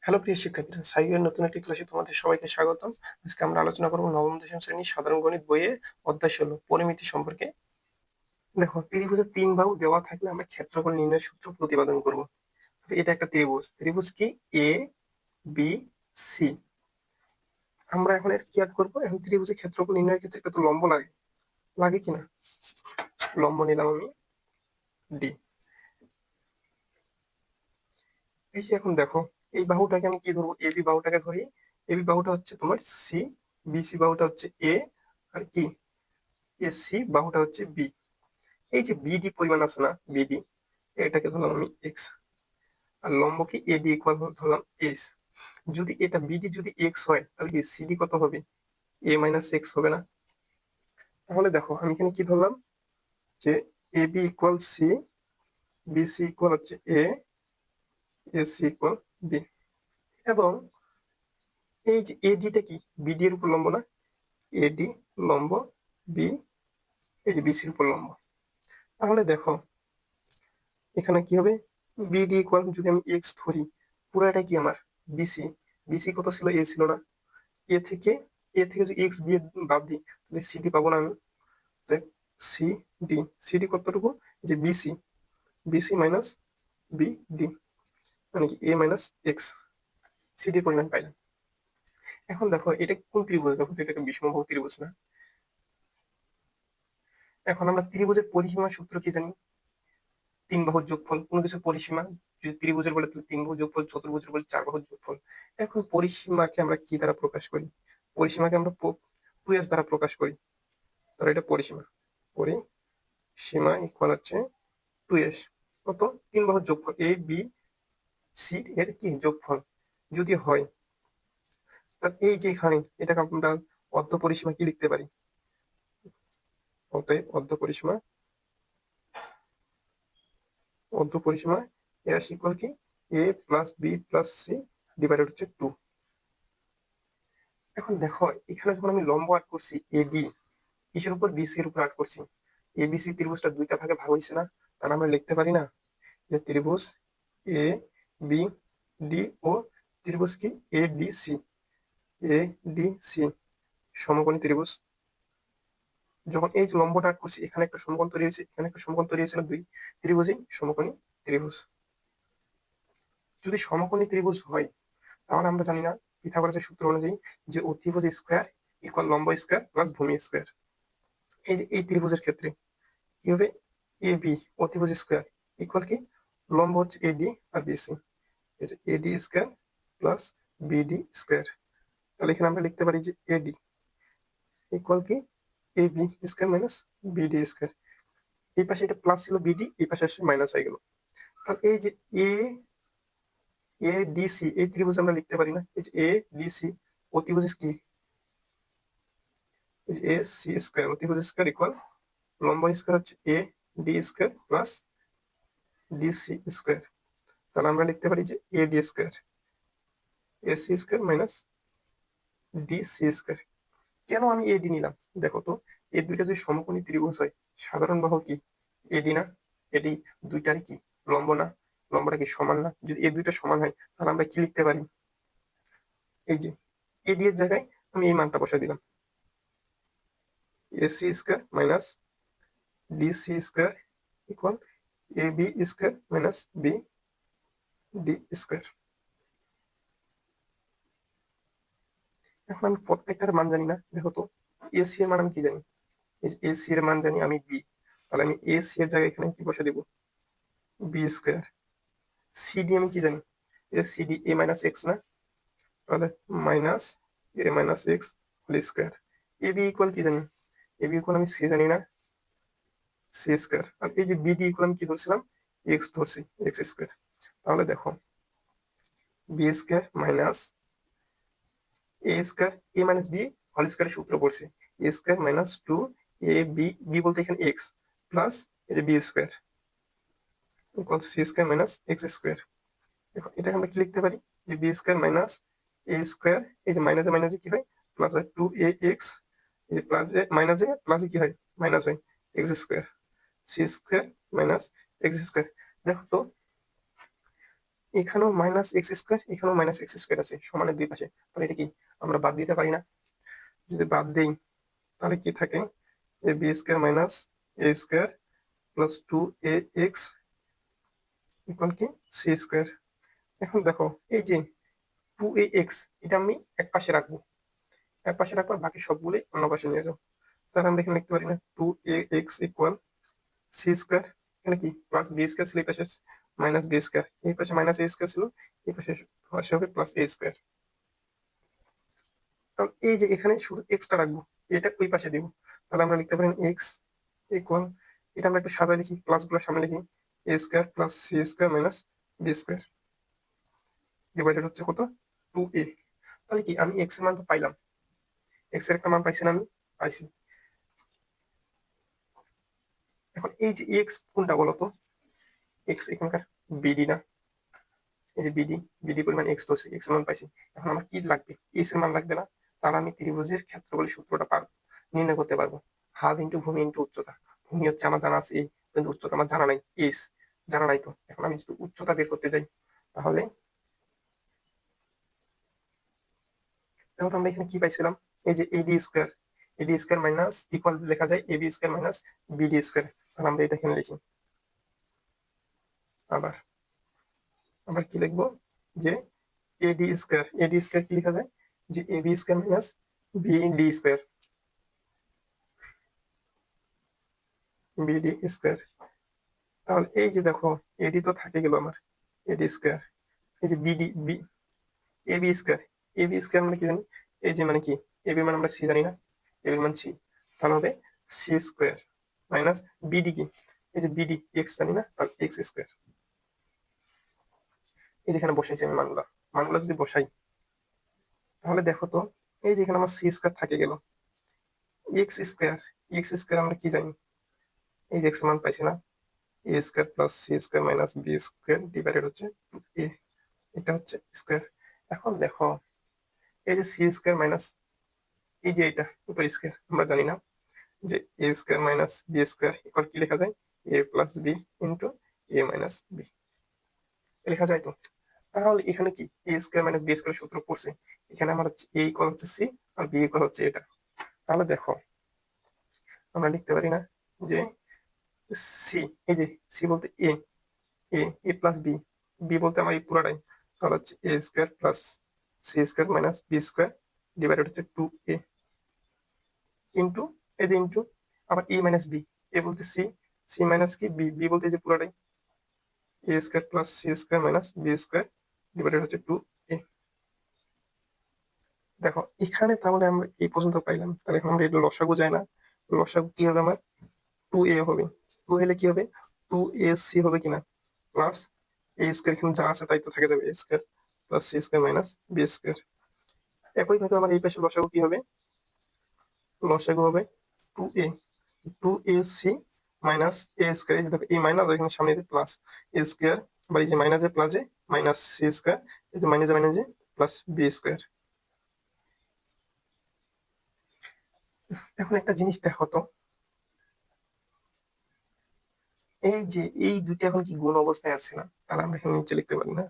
Hello প্রিয় শিক্ষার্থীরা, সাইকেলের নতুন একটি ক্লাসে তোমাদের সবাইকে স্বাগতম। আজকে আমরা আলোচনা করব নবম দশম শ্রেণীর সাধারণ গণিত বইয়ের অধ্যায় ১৬ পরিমিতি সম্পর্কে। দেখো, ত্রিভুজের তিন বাহু দেওয়া থাকলে আমরা ক্ষেত্রফল নির্ণয়ের সূত্র প্রতিপাদন করব। তো এটা একটা ত্রিভুজ। ত্রিভুজ কি? A B C. আমরা এখন এর কি অ্যাড করবো? এখন ত্রিভুজের ক্ষেত্রফল নির্ণয়ের ক্ষেত্রে একটা তো লম্ব লাগে, লাগে কিনা? লম্ব নিলাম আমি ডি। এই যে এখন দেখো, এই বাহুটাকে আমি কি ধরবো? এবি বাহুটাকে ধরি। এবি বাহুটা হচ্ছে তোমার সি, বিসি বাহুটা হচ্ছে এ, আর কি এসি বাহুটা হচ্ছে বি। এই যে বিডি পরিমাণ আছে না, বিডি, এটাকে ধরলাম আমি এক্স, আর লম্বকে এবি ইকুয়াল ধরলাম এস। যদি এটা বিডি যদি এক্স হয়, তাহলে কি সিডি কত হবে? এ মাইনাস এক্স হবে না? তাহলে দেখো আমি এখানে কি ধরলাম, যে AB equal C, BC equal হচ্ছে এ, এসি ইকুয়াল বি। এবং এই যে এডিটা কি? বিডি এর উপর লম্ব না? এডি লম্ব বি, এই যে বিসির উপর লম্ব। তাহলে দেখো এখানে কি হবে? বিডি ইকুয়াল, যদি আমি এক্স ধরি, পুরাটা কি আমার বিসি। বিসি কত ছিল? এ ছিল না? এ থেকে, এ থেকে যদি এক্স বি বাদ দিই, তাহলে সিডি পাবো না আমি? সি ডি, সিডি কতটুকু? যে BC, BC minus B D, মানে কি এ মাইনাস এক্স। সিডির পরিমাণ পাইলাম। এখন দেখো এটা কোন ত্রিভুজ? দেখো তো, এটা একটা বিষমবাহু ত্রিভুজ না? এখন আমরা ত্রিভুজের পরিসীমার সূত্র কি জানি? তিন বাহুর যোগফল। কোনো কিছু পরিসীমা যদি ত্রিভুজের বলে, তাহলে তিন বাহুর যোগফল, চতুর্ভুজের বলে চার বাহুর যোগফল। এখন পরিসীমাকে আমরা কি দ্বারা প্রকাশ করি? পরিসীমাকে আমরা 2s দ্বারা প্রকাশ করি। তাহলে এটা পরিসীমা। পরিসীমা ইকুয়াল হচ্ছে 2s। কত? তিন বাহুর যোগফল, এ বি সি এর কি যোগফল যদি হয়, তাহলে এই যে এখানে এটাকে আমরা অর্ধ পরিসীমা কি লিখতে পারি? অতএব অর্ধ পরিসীমা এর ইকুয়াল কি? A plus B plus C divided হচ্ছে 2। এখন দেখো এখানে যখন আমি লম্ব আট করছি এডি, কিসের উপর? বিসি এর উপর আট করছি। এবিসি ত্রিভুজটা দুইটা ভাগে ভাগ হয়েছে না? তাহলে আমরা লিখতে পারি না যে ত্রিভুজ এ বি ডি ও ত্রিভুজ কি A D C, A D C সমকোণী ত্রিভুজ। যখন এই যে লম্বটা আট করছি, এখানে একটা সমকোণ তৈরি হয়েছে, এখানে একটা সমকোণ তৈরি হয়েছিল, দুই ত্রিভুজই সমকোণী ত্রিভুজ। যদি সমকোণী ত্রিভুজ হয়, তাহলে আমরা জানি না পিথাগোরাসের সূত্র অনুযায়ী যে অতিভুজ স্কোয়ার ইকুয়াল লম্ব স্কোয়ার প্লাস ভূমি স্কোয়ার। এই যে এই ত্রিভুজের ক্ষেত্রে কি হবে? এ বি অতিভুজ স্কোয়ার ইকুয়াল কি? লম্ব হচ্ছে এডি আর বিসি, এই যে AD square plus BD square. তাহলে এখানে আমরা লিখতে পারি যে এডি ইকুয়াল কি? A B square minus BD square. এই পাশে এটা প্লাস ছিল, বিডি এই পাশে আসে মাইনাস হয়ে গেল। তাহলে এই যে এ এ ডিসি এই ত্রিভুজ আমরা লিখতে পারি না? এই যে এ ডিসি অতিভুজ কি? এ সি স্কোয়ার অতিভুজ স্কোয়ার ইকুয়াল লম্ব স্কোয়ার হচ্ছে A D square plus DC square. তাহলে আমরা লিখতে পারি যে A D square, A C square minus D C square. কেন আমি এডি নিলাম? দেখো তো, এই দুইটা যদি সমকোণী ত্রিভুজ হয়, সাধারণ বাহু কি এডি না? এডি দুইটার কি লম্ব না? লম্বটা কি সমান না? যদি এই দুইটা সমান হয়, তাহলে আমরা কি লিখতে পারি? এই যে এডি এর জায়গায় আমি এই মানটা বসাই দিলাম, AC square minus DC square equal A B square minus B D square. এখন আমি প্রত্যেকটার মান জানি না। দেখো তো, এসি এর মান আমি কি জানি? এসি এর মান জানি আমি বি। তাহলে আমি এসি এর জায়গায় এখানে কি বসে দেবো? B square. সিডি আমি কি জানি? সিডি এ মাইনাস এক্স না? তাহলে minus A minus x whole square. A B equal কি জানি? এ বি ইকুয়াল আমি সি জানি না? C square. আর এই যে বিডি ইকুয়াল আমি কি ধরছিলাম? এক্স ধরছি, এক্স স্কোয়ার। তাহলে দেখো B square minus A square, A minus B whole স্কোয়ারের সূত্র পড়ছে, A square minus two A B, B বলতে এখানে এক্স, প্লাস এই যে B square equal C square minus X square. দেখো এটা আমরা কি লিখতে পারি? যে B square minus A square, এই যে মাইনাসে মাইনাসে কি হয়? প্লাস হয়, টু এ এক্স, এই যে প্লাসে মাইনাসে প্লাসে কি হয়? মাইনাস হয়, X square. C square minus X square. দেখো তো এখানেও মাইনাস এক্স স্কোয়ার, এখানেও মাইনাস এক্স স্কোয়ার আছে সমানের দুই পাশে। তাহলে এটা কি আমরা বাদ দিতে পারি না? যদি বাদ দেই তাহলে কি থাকে, এ B square minus A square plus 2ax equal কি সি স্কোয়ার। এখন দেখো এই যে 2ax এটা আমি এক পাশে রাখবো, এক পাশে রাখবো, বাকি সবগুলোই অন্য পাশে নিয়ে যাও। তাহলে আমরা এখানে লিখতে পারি না 2ax ইকুয়াল সি স্কোয়ার, এখানে কি প্লাস বি স্কোয়ার ছিল, এই পাশে মাইনাস বি স্কোয়ার, এই পাশে মাইনাস এ স্কোয়ার ছিল, এই পাশে পাশে হবে প্লাস এ স্কোয়ার। তাহলে এই যে এখানে শুধু এক্সটা রাখবো, এটা ওই পাশে দিব। তাহলে আমরা লিখতে পারি এক্স ইকুয়াল, এটা আমরা একটু সাজায় লিখি, প্লাস গুলো সামনে লিখি, A square plus C square minus B square divided হচ্ছে কত 2a। তাহলে কি আমি এক্স এর মান তো পাইলাম, এক্স এর একটা মান পাইছি না, আমি পাইছি। এখন এই যে এক্স কোনটা বলতো, এক্স এখানকার বিডি না, এই যে বিডি, বিডি পরিমাণ এক্স ধরছি, এক্স এর মান পাইছি। এখন আমার কি লাগবে, এস এর মান লাগবে না? তাহলে আমি ত্রিভুজের ক্ষেত্রফলের সূত্রটা পারবো, নির্ণয় করতে পারবো। হাফ ইন্টু ভূমি ইন্টু উচ্চতা। ভূমি হচ্ছে আমার জানা আছে এই, কিন্তু উচ্চতা আমার জানা নাই, এস জানা নাই। তো এখন আমি যদি উচ্চতা বের করতে যাই তাহলে দেখো তো আমরা এখানে কি পাইছিলাম, এই যে AD square, AD square minus equal লেখা যায় AB square minus BD square. তাহলে আমরা এটা এখানে লিখি, আবার আবার কি লিখবো, যে এডি স্কোয়ার, এডি স্কোয়ার কি লেখা যায়, যে AB square minus BD square, BD square. তাহলে এই যে দেখো এডি তো থাকে গেল আমার, এডি স্কোয়ার, এই যে BD B, AB square, AB square মানে কি জানি, এই যে মানে কি, এবি মানে আমরা সি জানি না, এবি মানে সি, তাহলে হবে সি স্কোয়ার মাইনাস বিডি কি, এই যে বিডি এক্স জানি না, তাহলে এক্স স্কোয়ার। এই যেখানে বসাইছি আমি মানগুলা, মানগুলা যদি বসাই তাহলে দেখো তো, এই যেখানে আমার সি স্কোয়ার থাকে গেল, এক্স স্কোয়ার, এক্স স্কোয়ার আমরা কি জানি, এই যে এক্স মান পাইছি না, A square plus C square minus B square divided হচ্ছে এ, এটা হচ্ছে স্কোয়ার। এখন দেখো এই যে সি স্কোয়ার মাইনাস, এই যে এটা উপর স্কোয়ার আমরা জানি না, যে A square minus B square equal কি লেখা যায়, A plus B into A minus B, লেখা যায় তো। তাহলে এখানে কি A square minus B square সূত্র পড়ছে, এখানে আমার হচ্ছে এ ইকুয়াল হচ্ছে সি আর বি ইকুয়াল হচ্ছে এটা। তাহলে দেখো আমরা লিখতে পারি না, যে সি, এই যে সি বলতে A, A A plus B, B বলতে আমার এই পুরাটাই, তাহলে হচ্ছে A square plus C square minus B square divided হচ্ছে 2a ইন্টু, এই যে ইন্টু আবার এ মাইনাস বি, এ বলতে সি, সি মাইনাস কি বি, বি বলতে এই যে পুরাটাই A square plus C square minus B square divided হচ্ছে 2a। দেখো এখানে তাহলে আমরা এই পর্যন্ত পাইলাম, তাহলে এখন আমরা এটা লসাগু যায় না, লসাগু কি হবে আমার 2a হবে, 2 হলে কি হবে 2ac হবে কিনা, প্লাস এ স্কোয়ার এখানে যা আছে তাই তো থেকে যাবে, A square plus C square minus B square. একইভাবে আমার এই পাশে লসাগু কি হবে, লসাগু হবে 2a, 2ac minus A square, এই যে দেখো এই মাইনাস এখানে সামনে প্লাস এ স্কোয়ার, আবার এই যে মাইনাসে প্লাসে মাইনাস সি স্কোয়ার, এই যে মাইনাসে মাইনাসে প্লাস বি স্কোয়ার। এখন একটা জিনিস দেখো তো, এই যে এই দুইটা এখন কি গুণ অবস্থায় আছে না, তাহলে আমরা এখানে নিচে লিখতে পারি না,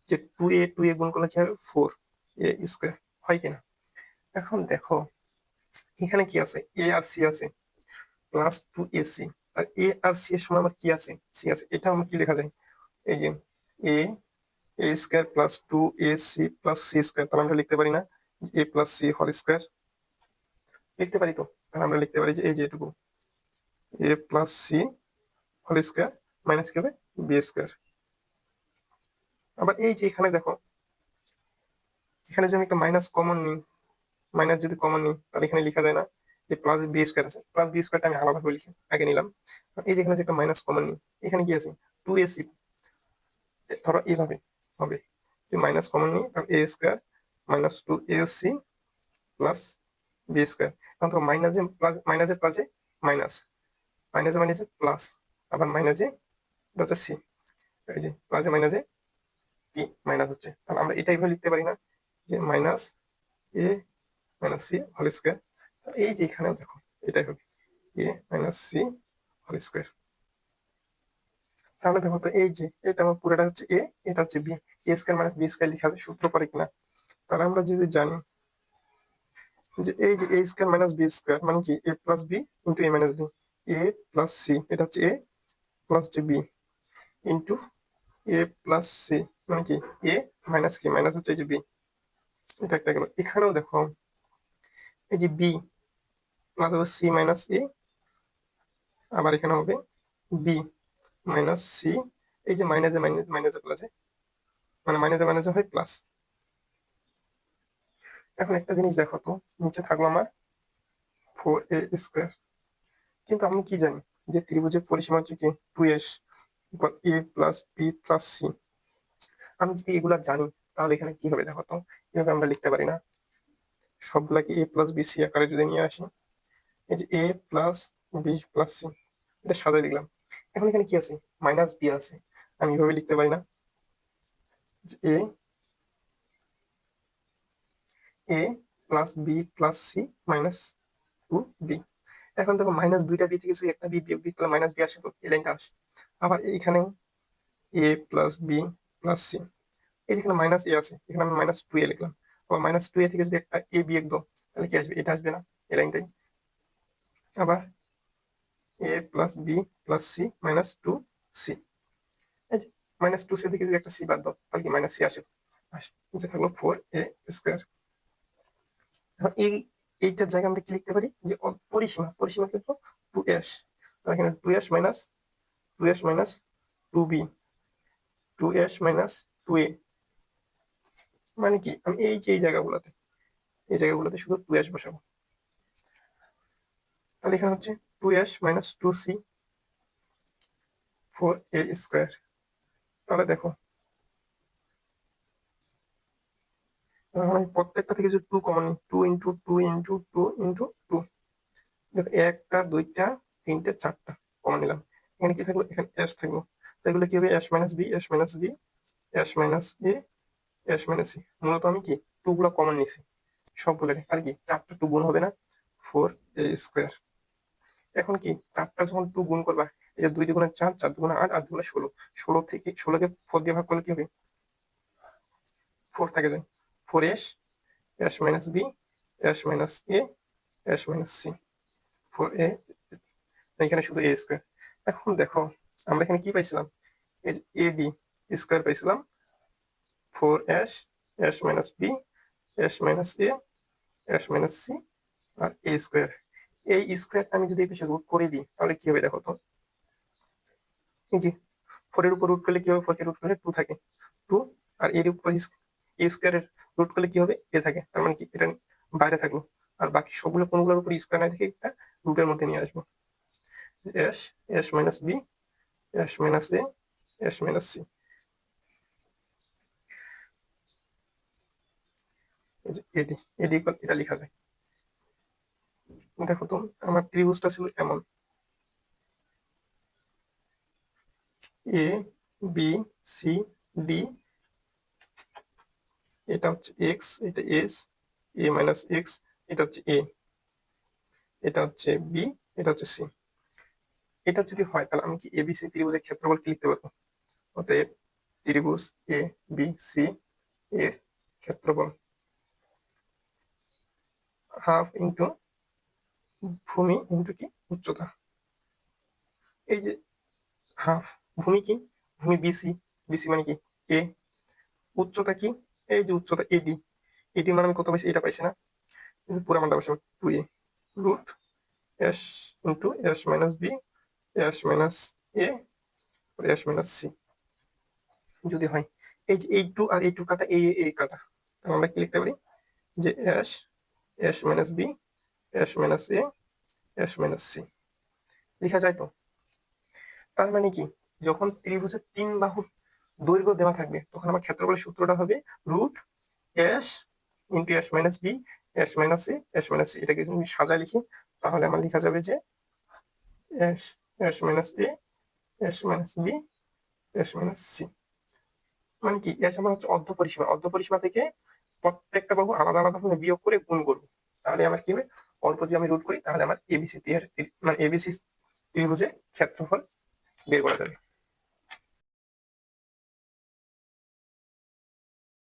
যে 2a গুণ করলে কি হবে 4a স্কোয়ার, হয় কিনা। এখন দেখো এখানে কি আছে, এ আর সি আছে, প্লাস 2ac, আর এ আর সি এর সময় আমার কি আছে, সি আছে, এটা আমার কি লেখা যায়, এই যে A A square plus 2ac plus C square. তাহলে আমরা লিখতে পারি না A plus C whole square, লিখতে পারি তো। তাহলে আমরা লিখতে পারি যে এই যে এটুকু A plus C whole square minus কি হবে বি স্কোয়ার। আবার এই যে এখানে দেখো, এখানে যদি আমি একটা মাইনাস কমন নিই, মাইনাস যদি কমন নিই তাহলে এখানে লেখা যায় না যে প্লাস বি স্কোয়ার আছে, প্লাস বি স্কোয়ারটা আমি আলাদাভাবে লিখে আগে নিলাম। এই যে এখানে যে একটা মাইনাস কমন নিই, এখানে কি আছে 2ac, ধরো এইভাবে হবে যে মাইনাস কমন নিই, তাহলে A square minus 2ac plus B square. এখন তো মাইনাসে প্লাস, মাইনাসে প্লাসে মাইনাস, মাইনাসে মাইনাসে প্লাস, আবার মাইনাসে হচ্ছে সি, এই যে প্লাসে মাইনাসে পি মাইনাস হচ্ছে। তাহলে আমরা এটাই ভাবে লিখতে পারি না, যে মাইনাস এ মাইনাস সি হোল স্কোয়ার। এই যে এখানেও দেখো এটাই হবে এ মাইনাস সি হোল স্কোয়ার। তাহলে দেখো তো এই যে এটা আমার পুরোটা হচ্ছে এ, এটা হচ্ছে বি, এ স্কয়ার মাইনাস বি স্কয়ার লেখা যায়, সূত্র করে কিনা? তাহলে আমরা যদি জানি যে এই যে এ স্কয়ার মাইনাস বি স্কয়ার মানে কি A plus B into A minus B, A plus C এটা হচ্ছে এ প্লাস হচ্ছে বি ইন্টু এ প্লাস সি মানে কি এ মাইনাস কি মাইনাস হচ্ছে এই যে বি, এটা একটা গেল। এখানেও দেখো এই যে বি প্লাস হবে সি মাইনাস এ, আবার এখানে হবে বি মাইনাস সি, এই যে মাইনাসে মাইনাসে প্লাসে মানে মাইনাসে মাইনাসে হয় প্লাস। এখন একটা জিনিস দেখো তো, নিচে থাকলো আমার 4a স্কয়ার, কিন্তু আমি কি জানি যে ত্রিভুজের পরিসীমা হচ্ছে কি 2s equal a plus B plus C. আমি যদি এগুলা জানি তাহলে এখানে কি হবে দেখো তো, এভাবে আমরা লিখতে পারি না? সবগুলাকে a প্লাস বি সি আকারে যদি নিয়ে আসি, এই যে a plus B plus C, এটা সাজাই দিলাম। এখন এখানে কি আছে? মাইনাস বি আছে। আমি এভাবে লিখতে পারি না যে a plus B plus C minus 2b। এখন দেখো মাইনাস দুইটা বি থেকে যদি একটা বি বিয়োগ দিই তাহলে মাইনাস বি আসে, তো এই লাইনটা আসে। আবার এইখানে এ প্লাস বি প্লাস সি, এই যেখানে মাইনাস এ আছে এখানে আমি মাইনাস 2a লিখলাম। আবার মাইনাস 2a থেকে যদি একটা এ বিয়োগ দাও তাহলে কি আসবে? এটা আসবে না, এই লাইনটাই। আবার A plus B plus C minus 2c, এই যে মাইনাস 2c থেকে যদি একটা সি বাদ দাও তাহলে কি মাইনাস সি আসে? নিচে থাকলো 4a স্কয়ার। এইটার জায়গায় আমরা কি লিখতে পারি যে পরিসীমা কিন্তু 2s, তাহলে এখানে 2s minus 2b 2s minus 2a, মানে কি আমি এই যে এই জায়গাগুলোতে শুধু 2s বসাবো। তাহলে এখানে হচ্ছে 2s minus 2c 4a square. তাহলে দেখো আমি প্রত্যেকটা থেকে যদি 2 কমন নিই, 2 ইন্টু 2 ইন্টু 2 ইন্টু 2, দেখো একটা দুইটা তিনটে চারটা কমন নিলাম। এখানে কি থাকলো? এখানে s থাকলো। তো এগুলো কি হবে? s minus B s minus B s minus A s minus C. মূলত আমি কি 2 গুলো কমন নিছি সবগুলো, আর কি চারটা 2 গুণ হবে না 4a স্কয়ার। এখন কি চারটা যখন 2 গুণ করবা, এই যে 2 দুগুণে 4, 4 দুগুণে 8, 8 দুগুণে 16, 16 থেকে 16কে 4 দিয়ে ভাগ করলে কি হবে? 4 থেকে যায় 4s s minus B s minus A s minus C 4a, এখানে শুধু a স্কয়ার। এখন দেখো আমরা এখানে কি পাইছিলাম? এই যে এ বি স্কয়ার পাইছিলাম 4s s minus B s minus A s minus C আর a স্কয়ার। এই স্কয়ারটা আমি যদি এই পাশে রুট করে দিই তাহলে কি হবে দেখো তো, এই যে 4 এর উপর রুট করলে কি হবে? 4 কে রুট করলে 2 থাকে 2, আর এর উপর a স্কয়ারের রুট করলে কি হবে? a থাকে। তার মানে কি এটা বাইরে থাকলো, আর বাকি সবগুলো কোনগুলোর উপর স্কয়ার না থেকে একটা রুটের মধ্যে নিয়ে আসবো। s s minus B s minus A s minus C, এই যে এডি এডি ইকুয়াল এটা লেখা যায়। দেখো তো আমার ত্রিভুজটা ছিল এমন, এ বি সি ডি, এটা হচ্ছে এক্স, এটা এস, এ মাইনাস এক্স, এটা হচ্ছে এ, এটা হচ্ছে বি, এটা হচ্ছে সি। এটা যদি হয় তাহলে আমি কি এবিসি ত্রিভুজের ক্ষেত্রফল কি লিখতে পারবো? অতএব ত্রিভুজ এ বি সি এর ক্ষেত্রফল হাফ ইন্টু ভূমি ইন্টু কি উচ্চতা। এই যে হাফ, ভূমি কি? ভূমি বিসি, বিসি মানে কি এ, উচ্চতা কি? এই যে উচ্চতা এডি, এডি মানে আমি কত পাইছি? এটা পাইছি না, কিন্তু পুরো মানটা বসে 2a root s into s minus B s minus A s minus C যদি হয়। এই যে এই 2 আর এই 2 কাটা, এই কাটা, তাহলে আমরা কি লিখতে পারি যে s minus B s minus A s minus C লেখা যায় তো? তার মানে কি যখন ত্রিভুজের 3 বাহুর দৈর্ঘ্য দেওয়া থাকবে তখন আমার ক্ষেত্রফলের সূত্রটা হবে root s into s minus B s minus A s minus C. এটাকে যদি আমি সাজায় লিখি তাহলে আমার লেখা যাবে যে s s minus A s minus B s minus C, মানে কি s আমার হচ্ছে অর্ধপরিসীমা থেকে প্রত্যেকটা বাহু আলাদা আলাদা ভাবে বিয়োগ করে গুণ করবো। তাহলে আমার কি হবে? অল্প যদি আমি রুট করি তাহলে আমার এবিসি মানে এবিসি ত্রিভুজের ক্ষেত্রফল বের করা যাবে।